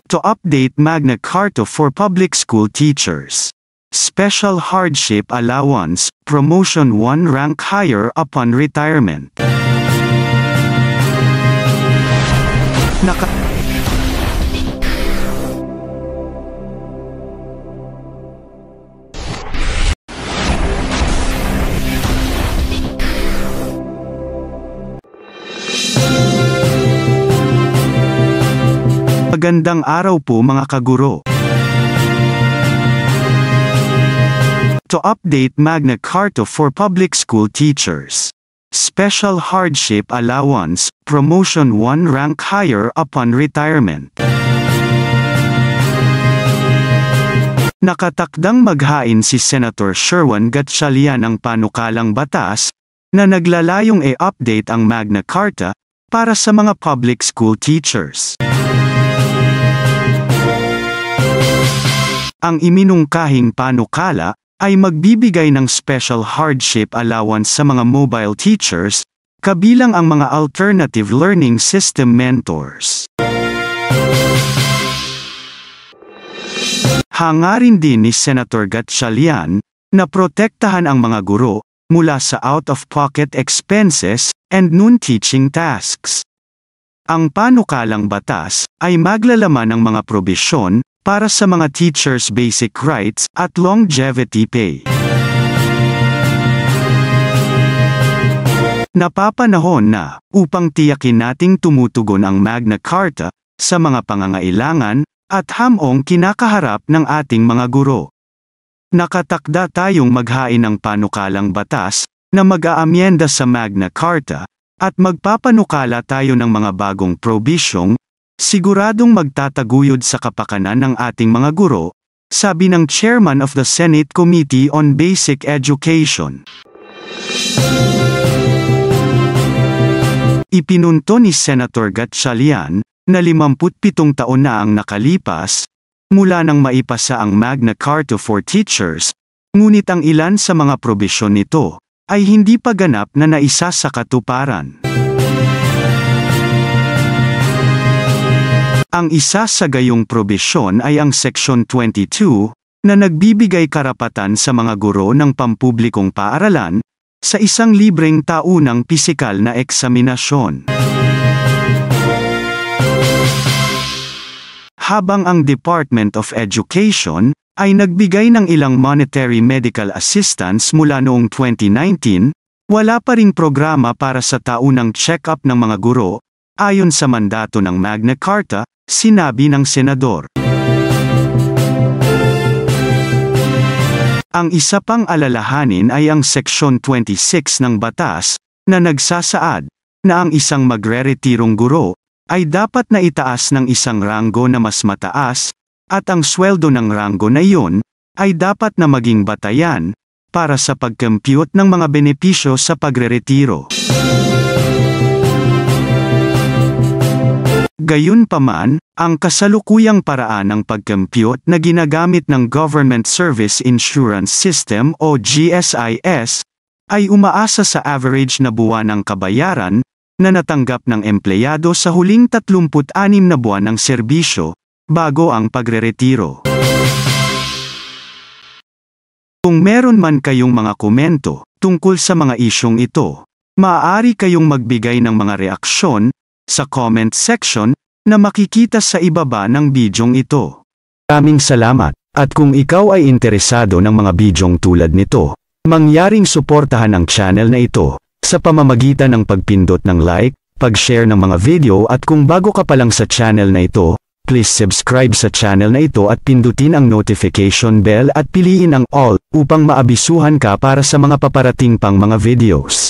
To update Magna Carta for public school teachers. Special hardship allowance, promotion 1 rank higher upon retirement. Magandang araw po mga kaguro. To update Magna Carta for public school teachers. Special hardship allowance, promotion 1 rank higher upon retirement. Nakatakdang maghain si Senator Sherwin Gatchalian ng panukalang batas na naglalayong i-update ang Magna Carta para sa mga public school teachers. Ang iminungkahing panukala ay magbibigay ng special hardship allowance sa mga mobile teachers, kabilang ang mga alternative learning system mentors. Hangarin din ni Senator Gatchalian na protektahan ang mga guro mula sa out-of-pocket expenses and non-teaching tasks. Ang panukalang batas ay maglalaman ng mga probisyon para sa mga teachers' basic rights at longevity pay. Napapanahon na upang tiyakin nating tumutugon ang Magna Carta sa mga pangangailangan at hamong kinakaharap ng ating mga guro. Nakatakda tayong maghain ng panukalang batas na mag-aamyenda sa Magna Carta at magpapanukala tayo ng mga bagong probisyong siguradong magtataguyod sa kapakanan ng ating mga guro, sabi ng Chairman of the Senate Committee on Basic Education. Ipinunto ni Senator Gatchalian na 57 taon na ang nakalipas mula nang maipasa ang Magna Carta for Teachers, ngunit ang ilan sa mga probisyon nito ay hindi pa ganap na naisa sa katuparan. Ang isa sa gayong probisyon ay ang Section 22, na nagbibigay karapatan sa mga guro ng pampublikong paaralan sa isang libreng taunang pisikal na eksaminasyon. Habang ang Department of Education ay nagbigay ng ilang monetary medical assistance mula noong 2019, wala pa ring programa para sa taunang check-up ng mga guro, ayon sa mandato ng Magna Carta, sinabi ng senador. Ang isa pang alalahanin ay ang Section 26 ng batas, na nagsasaad na ang isang magreretirong guro ay dapat na itaas ng isang ranggo na mas mataas, at ang sweldo ng ranggo na iyon ay dapat na maging batayan para sa pag-compute ng mga benepisyo sa pagreretiro. Gayunpaman, ang kasalukuyang paraan ng pag-compute na ginagamit ng Government Service Insurance System o GSIS ay umaasa sa average na buwanang kabayaran na natanggap ng empleyado sa huling 36 na buwan ng serbisyo bago ang pagreretiro. Kung meron man kayong mga komento tungkol sa mga isyong ito, maaari kayong magbigay ng mga reaksyon sa comment section na makikita sa ibaba ng bidyong ito. Maraming salamat, at kung ikaw ay interesado ng mga bidyong tulad nito, mangyaring suportahan ang channel na ito sa pamamagitan ng pagpindot ng like, pag-share ng mga video, at kung bago ka pa lang sa channel na ito, please subscribe sa channel na ito at pindutin ang notification bell at piliin ang all upang maabisuhan ka para sa mga paparating pang mga videos.